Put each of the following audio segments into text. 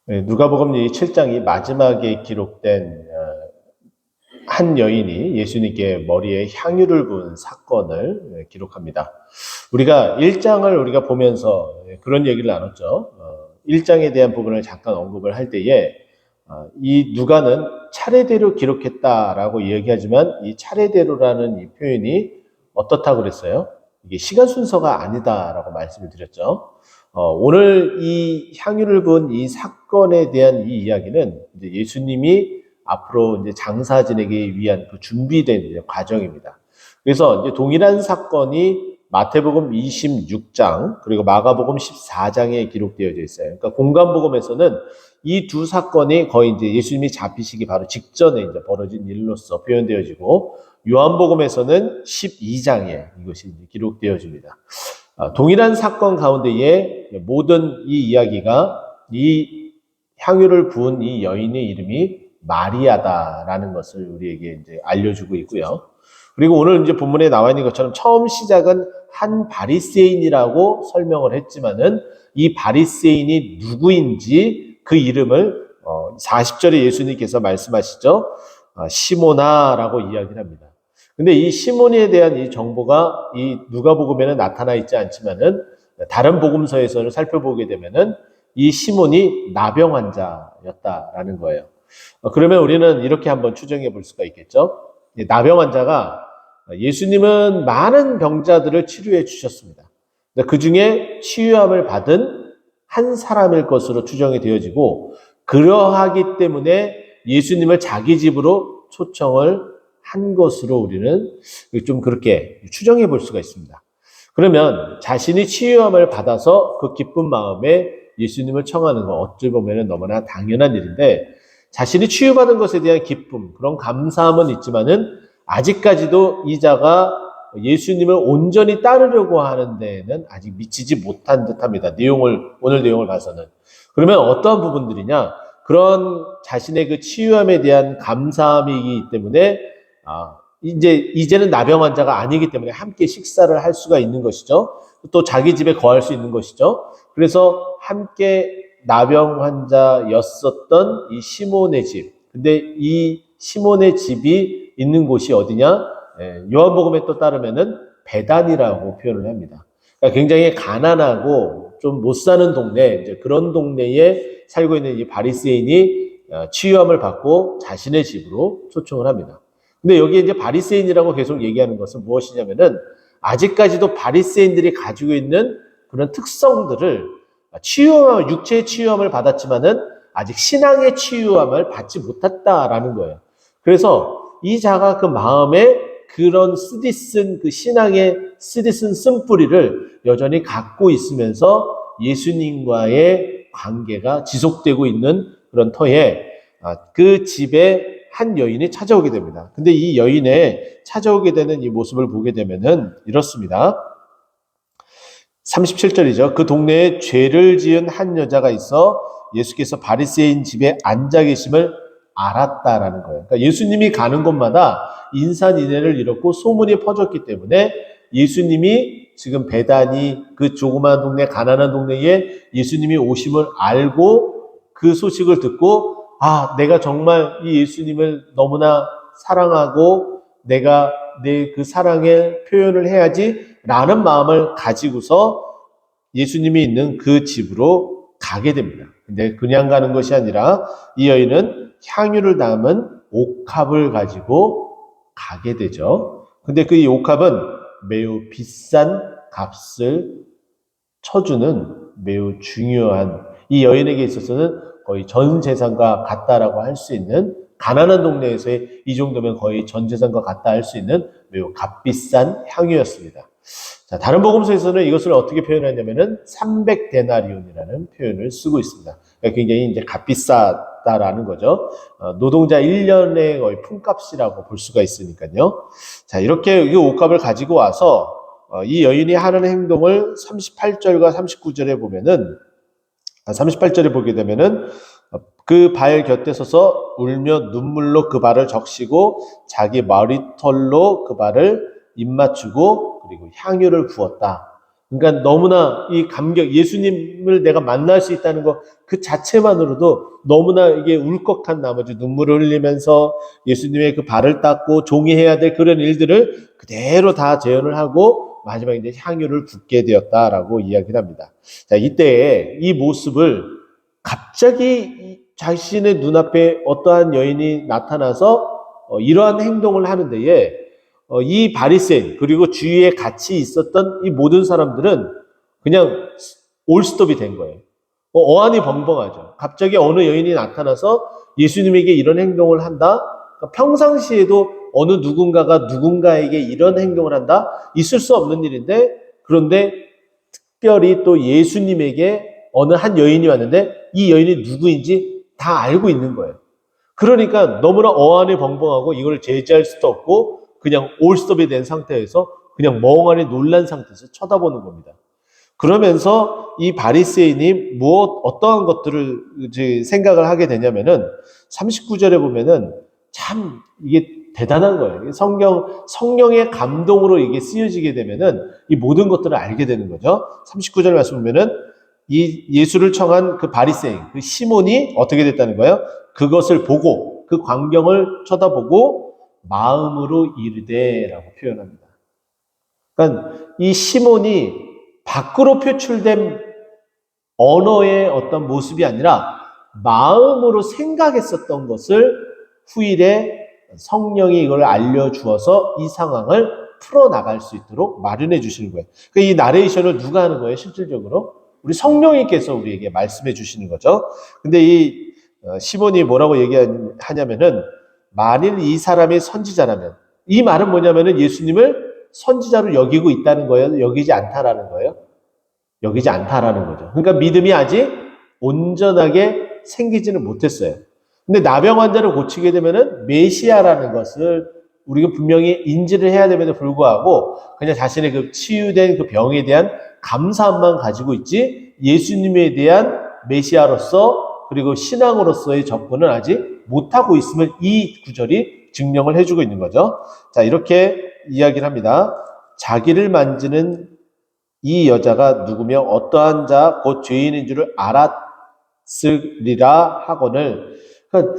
누가복음 7장이 마지막에 기록된 한 여인이 예수님께 머리에 향유를 부은 사건을 기록합니다. 우리가 1장을 우리가 보면서 그런 얘기를 나눴죠. 1장에 대한 부분을 잠깐 언급을 할 때에 이 누가는 차례대로 기록했다라고 이야기하지만 이 차례대로라는 이 표현이 어떻다고 그랬어요? 이게 시간 순서가 아니다라고 말씀을 드렸죠. 오늘 이 향유를 부은 이 사건에 대한 이 이야기는 이제 예수님이 앞으로 이제 장사 지내기 위한 그 준비된 이제 과정입니다. 그래서 이제 동일한 사건이 마태복음 26장 그리고 마가복음 14장에 기록되어져 있어요. 그러니까 공간복음에서는 이 두 사건이 거의 이제 예수님이 잡히시기 바로 직전에 이제 벌어진 일로서 표현되어지고 요한복음에서는 12장에 이것이 이제 기록되어집니다. 동일한 사건 가운데에 모든 이 이야기가 이 향유를 부은 이 여인의 이름이 마리아다라는 것을 우리에게 이제 알려주고 있고요. 그리고 오늘 이제 본문에 나와 있는 것처럼 처음 시작은 한 바리새인이라고 설명을 했지만은 이 바리새인이 누구인지 그 이름을 40절에 예수님께서 말씀하시죠. 시모나라고 이야기를 합니다. 근데 이 시몬에 대한 이 정보가 이 누가복음에는 나타나 있지 않지만은 다른 복음서에서는 살펴보게 되면은 이 시몬이 나병 환자였다라는 거예요. 그러면 우리는 이렇게 한번 추정해 볼 수가 있겠죠. 나병 환자가 예수님은 많은 병자들을 치료해 주셨습니다. 그 중에 치유함을 받은 한 사람일 것으로 추정이 되어지고 그러하기 때문에 예수님을 자기 집으로 초청을 한 것으로 우리는 좀 그렇게 추정해 볼 수가 있습니다. 그러면 자신이 치유함을 받아서 그 기쁜 마음에 예수님을 청하는 거 어찌 보면 너무나 당연한 일인데 자신이 치유받은 것에 대한 기쁨, 그런 감사함은 있지만은 아직까지도 이 자가 예수님을 온전히 따르려고 하는 데에는 아직 미치지 못한 듯합니다. 오늘 내용을 봐서는. 그러면 어떠한 부분들이냐? 그런 자신의 그 치유함에 대한 감사함이기 때문에 이제는 나병 환자가 아니기 때문에 함께 식사를 할 수가 있는 것이죠. 또 자기 집에 거할 수 있는 것이죠. 그래서 함께 나병 환자였었던 이 시몬의 집. 근데 이 시몬의 집이 있는 곳이 어디냐? 요한복음에 또 따르면은 베단이라고 표현을 합니다. 그러니까 굉장히 가난하고 좀 못 사는 동네, 이제 그런 동네에 살고 있는 이 바리새인이 치유함을 받고 자신의 집으로 초청을 합니다. 근데 여기에 이제 바리새인이라고 계속 얘기하는 것은 무엇이냐면은 아직까지도 바리새인들이 가지고 있는 그런 특성들을 육체의 치유함을 받았지만은 아직 신앙의 치유함을 받지 못했다라는 거예요. 그래서 이 자가 그 마음에 그런 쓰디쓴 그 신앙의 쓰디쓴 쓴뿌리를 여전히 갖고 있으면서 예수님과의 관계가 지속되고 있는 그런 터에 그 집에 한 여인이 찾아오게 됩니다. 근데 이 여인의 찾아오게 되는 이 모습을 보게 되면은 이렇습니다. 37절이죠. 그 동네에 죄를 지은 한 여자가 있어 예수께서 바리새인 집에 앉아 계심을 알았다라는 거예요. 그러니까 예수님이 가는 곳마다 인산인해를 잃었고 소문이 퍼졌기 때문에 예수님이 지금 베다니 그 조그마한 동네, 가난한 동네에 예수님이 오심을 알고 그 소식을 듣고 내가 정말 이 예수님을 너무나 사랑하고 내가 내 그 사랑의 표현을 해야지 라는 마음을 가지고서 예수님이 있는 그 집으로 가게 됩니다. 근데 그냥 가는 것이 아니라 이 여인은 향유를 담은 옥합을 가지고 가게 되죠. 근데 그 이 옥합은 매우 비싼 값을 쳐주는 매우 중요한 이 여인에게 있어서는 거의 전 재산과 같다라고 할 수 있는 가난한 동네에서의 이 정도면 거의 전 재산과 같다 할 수 있는 매우 값비싼 향유였습니다. 자, 다른 복음서에서는 이것을 어떻게 표현하냐면은 300데나리온이라는 표현을 쓰고 있습니다. 그러니까 굉장히 이제 값비싸다라는 거죠. 노동자 1년의 거의 품값이라고 볼 수가 있으니까요. 자, 이렇게 이 옷값을 가지고 와서 이 여인이 하는 행동을 38절과 39절에 보면은 38절에 보게 되면은 그 발 곁에 서서 울며 눈물로 그 발을 적시고 자기 머리털로 그 발을 입맞추고 그리고 향유를 부었다. 그러니까 너무나 이 감격, 예수님을 내가 만날 수 있다는 것 그 자체만으로도 너무나 이게 울컥한 나머지 눈물을 흘리면서 예수님의 그 발을 닦고 종이해야 될 그런 일들을 그대로 다 재현을 하고 마지막에 이제 향유를 붓게 되었다라고 이야기를 합니다. 자, 이때에 이 모습을 갑자기 자신의 눈앞에 어떠한 여인이 나타나서 이러한 행동을 하는 데에 이 바리새인 그리고 주위에 같이 있었던 이 모든 사람들은 그냥 올스톱이 된 거예요. 어안이 벙벙하죠. 갑자기 어느 여인이 나타나서 예수님에게 이런 행동을 한다? 그러니까 평상시에도 어느 누군가가 누군가에게 이런 행동을 한다? 있을 수 없는 일인데, 그런데 특별히 또 예수님에게 어느 한 여인이 왔는데 이 여인이 누구인지 다 알고 있는 거예요. 그러니까 너무나 어안이 벙벙하고 이걸 제지할 수도 없고 그냥 올스톱이 된 상태에서 그냥 멍하니 놀란 상태에서 쳐다보는 겁니다. 그러면서 이 바리새인이 어떠한 것들을 이제 생각을 하게 되냐면은 39절에 보면은 참 이게 대단한 거예요. 성령의 감동으로 이게 쓰여지게 되면은 이 모든 것들을 알게 되는 거죠. 39절 말씀 보면은 이 예수를 청한 그 바리새인, 그 시몬이 어떻게 됐다는 거예요? 그것을 보고 그 광경을 쳐다보고 마음으로 이르되라고 표현합니다. 그러니까 이 시몬이 밖으로 표출된 언어의 어떤 모습이 아니라 마음으로 생각했었던 것을 후일에 성령이 이걸 알려주어서 이 상황을 풀어나갈 수 있도록 마련해 주시는 거예요. 그러니까 이 나레이션을 누가 하는 거예요? 실질적으로 우리 성령님께서 우리에게 말씀해 주시는 거죠. 근데 이 시몬이 뭐라고 얘기하냐면은 만일 이 사람이 선지자라면, 이 말은 뭐냐면은 예수님을 선지자로 여기고 있다는 거예요? 여기지 않다라는 거예요? 여기지 않다라는 거죠. 그러니까 믿음이 아직 온전하게 생기지는 못했어요. 근데 나병 환자를 고치게 되면은 메시아라는 것을 우리가 분명히 인지를 해야 됨에도 불구하고 그냥 자신의 그 치유된 그 병에 대한 감사함만 가지고 있지 예수님에 대한 메시아로서 그리고 신앙으로서의 접근은 아직 못하고 있음을 이 구절이 증명을 해주고 있는 거죠. 자, 이렇게 이야기를 합니다. 자기를 만지는 이 여자가 누구며 어떠한 자 곧 죄인인 줄을 알았으리라 하거늘. 그러니까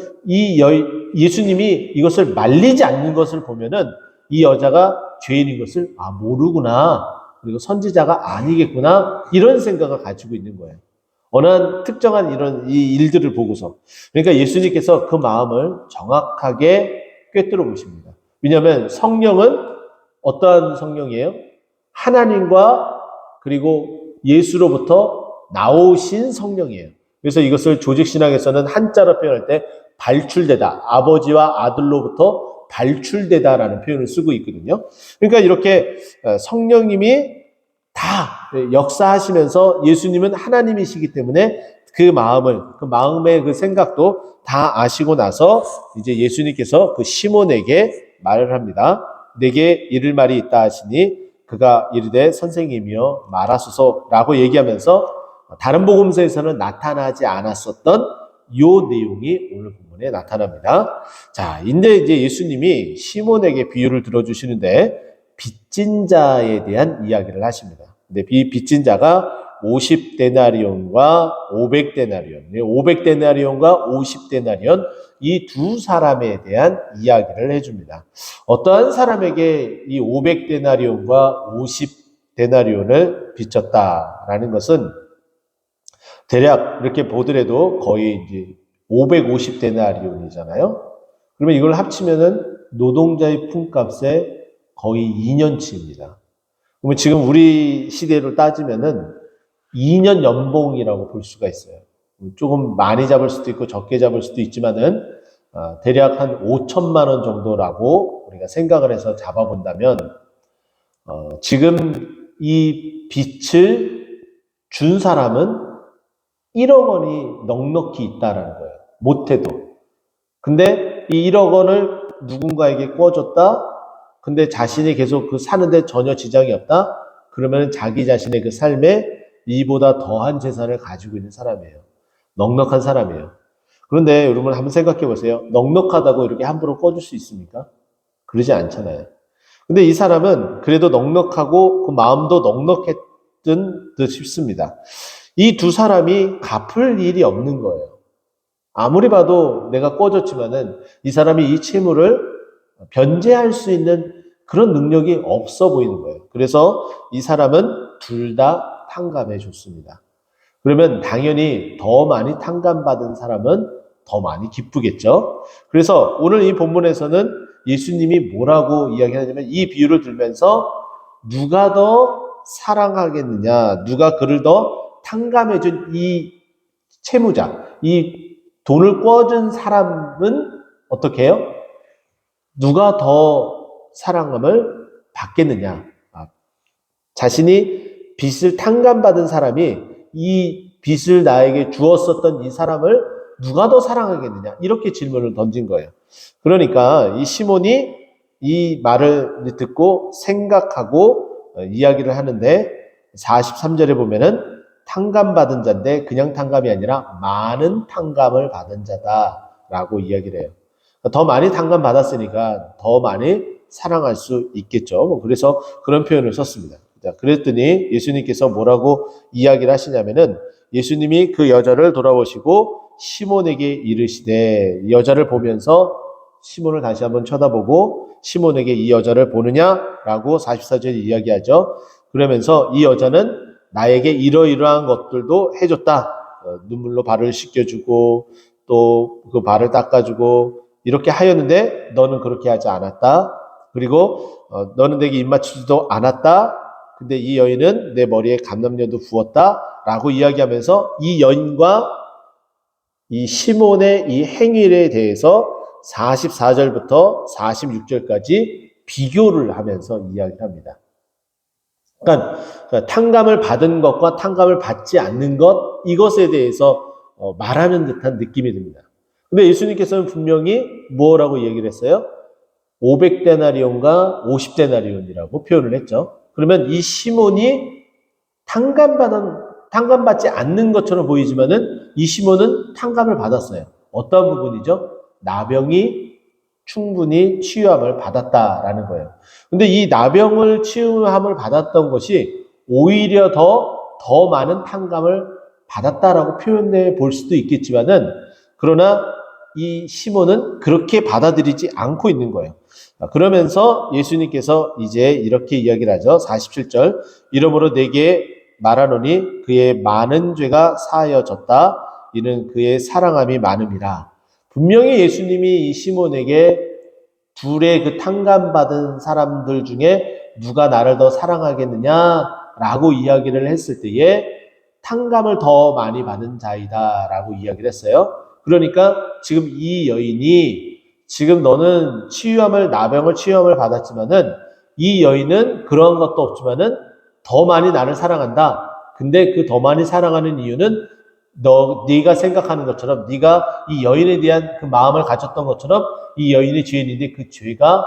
예수님이 이것을 말리지 않는 것을 보면은 이 여자가 죄인인 것을 모르구나, 그리고 선지자가 아니겠구나, 이런 생각을 가지고 있는 거예요. 어느 특정한 이런 이 일들을 보고서. 그러니까 예수님께서 그 마음을 정확하게 꿰뚫어 보십니다. 왜냐하면 성령은 어떠한 성령이에요? 하나님과 그리고 예수로부터 나오신 성령이에요. 그래서 이것을 조직신학에서는 한자로 표현할 때 발출되다, 아버지와 아들로부터 발출되다라는 표현을 쓰고 있거든요. 그러니까 이렇게 성령님이 다 역사하시면서 예수님은 하나님이시기 때문에 그 마음의 그 생각도 다 아시고 나서 이제 예수님께서 그 시몬에게 말을 합니다. 내게 이를 말이 있다 하시니 그가 이르되 선생님이여 말하소서라고 얘기하면서 다른 복음서에서는 나타나지 않았었던 요 내용이 오늘 본문에 나타납니다. 자, 근데 이제 예수님이 시몬에게 비유를 들어주시는데 빚진 자에 대한 이야기를 하십니다. 근데 이 빚진 자가 50데나리온과 500데나리온, 500데나리온과 50데나리온 이 두 사람에 대한 이야기를 해줍니다. 어떠한 사람에게 이 500데나리온과 50데나리온을 빚졌다라는 것은 대략 이렇게 보더라도 거의 이제 550데나리온이잖아요. 그러면 이걸 합치면은 노동자의 품값의 거의 2년치입니다. 그러면 지금 우리 시대로 따지면은 2년 연봉이라고 볼 수가 있어요. 조금 많이 잡을 수도 있고 적게 잡을 수도 있지만은 대략 한 5천만 원 정도라고 우리가 생각을 해서 잡아본다면 지금 이 빚을 준 사람은 1억 원이 넉넉히 있다라는 거예요. 못해도. 근데 이 1억 원을 누군가에게 꿔줬다. 근데 자신이 계속 그 사는데 전혀 지장이 없다. 그러면 자기 자신의 그 삶에 이보다 더한 재산을 가지고 있는 사람이에요. 넉넉한 사람이에요. 그런데 여러분 한번 생각해 보세요. 넉넉하다고 이렇게 함부로 꿔줄 수 있습니까? 그러지 않잖아요. 근데 이 사람은 그래도 넉넉하고 그 마음도 듯 싶습니다. 이 두 사람이 갚을 일이 없는 거예요. 아무리 봐도 내가 꺼졌지만은 이 사람이 이 채무를 변제할 수 있는 그런 능력이 없어 보이는 거예요. 그래서 이 사람은 둘 다 탕감해 줬습니다. 그러면 당연히 더 많이 탕감받은 사람은 더 많이 기쁘겠죠. 그래서 오늘 이 본문에서는 예수님이 뭐라고 이야기하냐면 이 비유를 들면서 누가 더 사랑하겠느냐, 누가 그를 더 탕감해준 이 채무자, 이 돈을 꿔준 사람은 어떻게 해요? 누가 더 사랑함을 받겠느냐. 자신이 빚을 탕감받은 사람이 이 빚을 나에게 주었었던 이 사람을 누가 더 사랑하겠느냐. 이렇게 질문을 던진 거예요. 그러니까 이 시몬이 이 말을 듣고 생각하고 이야기를 하는데 43절에 보면은 탕감받은 자인데 그냥 탕감이 아니라 많은 탕감을 받은 자다라고 이야기를 해요. 더 많이 탕감받았으니까 더 많이 사랑할 수 있겠죠. 그래서 그런 표현을 썼습니다. 그랬더니 예수님께서 뭐라고 이야기를 하시냐면은 예수님이 그 여자를 돌아보시고 시몬에게 이르시되, 여자를 보면서 시몬을 다시 한번 쳐다보고 시몬에게 이 여자를 보느냐라고 44절에 이야기하죠. 그러면서 이 여자는 나에게 이러이러한 것들도 해줬다. 눈물로 발을 씻겨주고 또 그 발을 닦아주고 이렇게 하였는데 너는 그렇게 하지 않았다. 그리고 너는 내게 입맞추지도 않았다. 근데 이 여인은 내 머리에 감람유도 부었다. 라고 이야기하면서 이 여인과 이 시몬의 이 행위에 대해서 44절부터 46절까지 비교를 하면서 이야기를 합니다. 그러니까 탕감을 받은 것과 탕감을 받지 않는 것, 이것에 대해서 말하는 듯한 느낌이 듭니다. 근데 예수님께서는 분명히 뭐라고 얘기를 했어요? 500데나리온과 50데나리온이라고 표현을 했죠. 그러면 이 시몬이 탕감받지 않는 것처럼 보이지만은 이 시몬은 탕감을 받았어요. 어떤 부분이죠? 나병이 충분히 치유함을 받았다라는 거예요. 근데 이 나병을 치유함을 받았던 것이 오히려 더 많은 탕감을 받았다라고 표현해 볼 수도 있겠지만은, 그러나 이 시몬은 그렇게 받아들이지 않고 있는 거예요. 그러면서 예수님께서 이제 이렇게 이야기를 하죠. 47절. 이러므로 내게 말하노니 그의 많은 죄가 사하여졌다. 이는 그의 사랑함이 많음이라. 분명히 예수님이 이 시몬에게 둘의 그 탕감받은 사람들 중에 누가 나를 더 사랑하겠느냐라고 이야기를 했을 때에 탕감을 더 많이 받은 자이다라고 이야기를 했어요. 그러니까 지금 이 여인이, 지금 너는 나병을 치유함을 받았지만은 이 여인은 그런 것도 없지만은 더 많이 나를 사랑한다. 근데 그 더 많이 사랑하는 이유는 네가 생각하는 것처럼, 네가 이 여인에 대한 그 마음을 가졌던 것처럼 이 여인이 죄인인데 그 죄가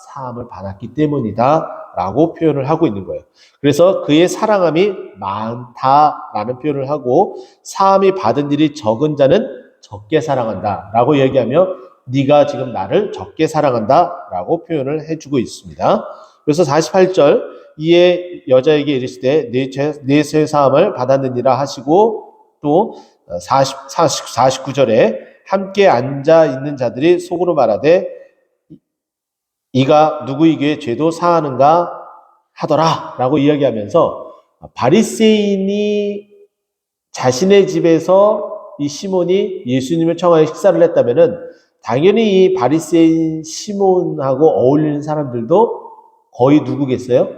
사함을 받았기 때문이다 라고 표현을 하고 있는 거예요. 그래서 그의 사랑함이 많다라는 표현을 하고, 사함이 받은 일이 적은 자는 적게 사랑한다 라고 얘기하며 네가 지금 나를 적게 사랑한다 라고 표현을 해주고 있습니다. 그래서 48절, 이에 여자에게 이르시되 내 죄 사함을 받았느니라 하시고, 또 49절에 함께 앉아 있는 자들이 속으로 말하되 이가 누구에게 죄도 사하는가 하더라 라고 이야기하면서, 바리새인이 자신의 집에서 이 시몬이 예수님을 청하여 식사를 했다면은 당연히 이 바리새인 시몬하고 어울리는 사람들도 거의 누구겠어요?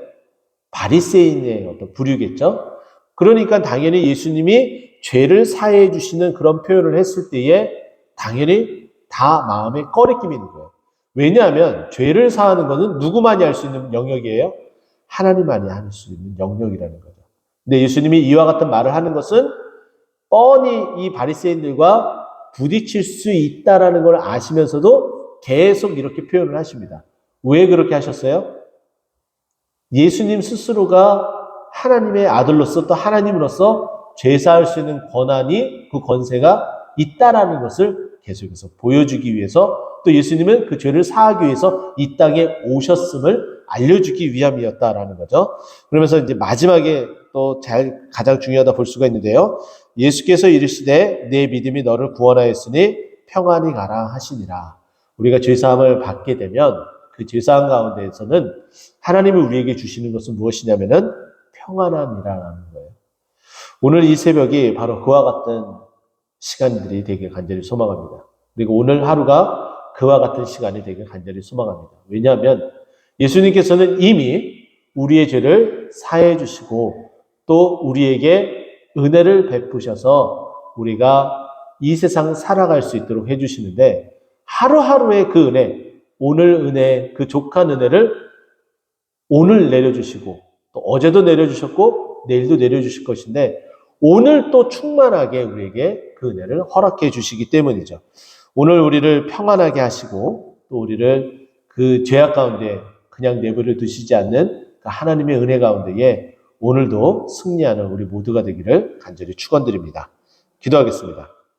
바리새인의 어떤 부류겠죠. 그러니까 당연히 예수님이 죄를 사해 주시는 그런 표현을 했을 때에 당연히 다 마음에 꺼리낌이 있는 거예요. 왜냐하면 죄를 사하는 것은 누구만이 할 수 있는 영역이에요? 하나님만이 할 수 있는 영역이라는 거죠. 근데 예수님이 이와 같은 말을 하는 것은 뻔히 이 바리새인들과 부딪힐 수 있다라는 걸 아시면서도 계속 이렇게 표현을 하십니다. 왜 그렇게 하셨어요? 예수님 스스로가 하나님의 아들로서 또 하나님으로서 죄사할 수 있는 권한이, 그 권세가 있다라는 것을 계속해서 보여주기 위해서, 또 예수님은 그 죄를 사하기 위해서 이 땅에 오셨음을 알려주기 위함이었다라는 거죠. 그러면서 이제 마지막에 또 가장 중요하다 볼 수가 있는데요. 예수께서 이르시되 내 믿음이 너를 구원하였으니 평안히 가라 하시니라. 우리가 죄사함을 받게 되면 그 죄사함 가운데에서는 하나님이 우리에게 주시는 것은 무엇이냐면은 평안함이라는 거예요. 오늘 이 새벽이 바로 그와 같은 시간들이 되길 간절히 소망합니다. 그리고 오늘 하루가 그와 같은 시간이 되길 간절히 소망합니다. 왜냐하면 예수님께서는 이미 우리의 죄를 사해 주시고 또 우리에게 은혜를 베푸셔서 우리가 이 세상 살아갈 수 있도록 해주시는데 하루하루의 그 은혜, 오늘 은혜, 그 족한 은혜를 오늘 내려주시고 또 어제도 내려주셨고 내일도 내려주실 것인데 오늘 또 충만하게 우리에게 그 은혜를 허락해 주시기 때문이죠. 오늘 우리를 평안하게 하시고 또 우리를 그 죄악 가운데 그냥 내버려 두시지 않는 하나님의 은혜 가운데에 오늘도 승리하는 우리 모두가 되기를 간절히 축원드립니다. 기도하겠습니다.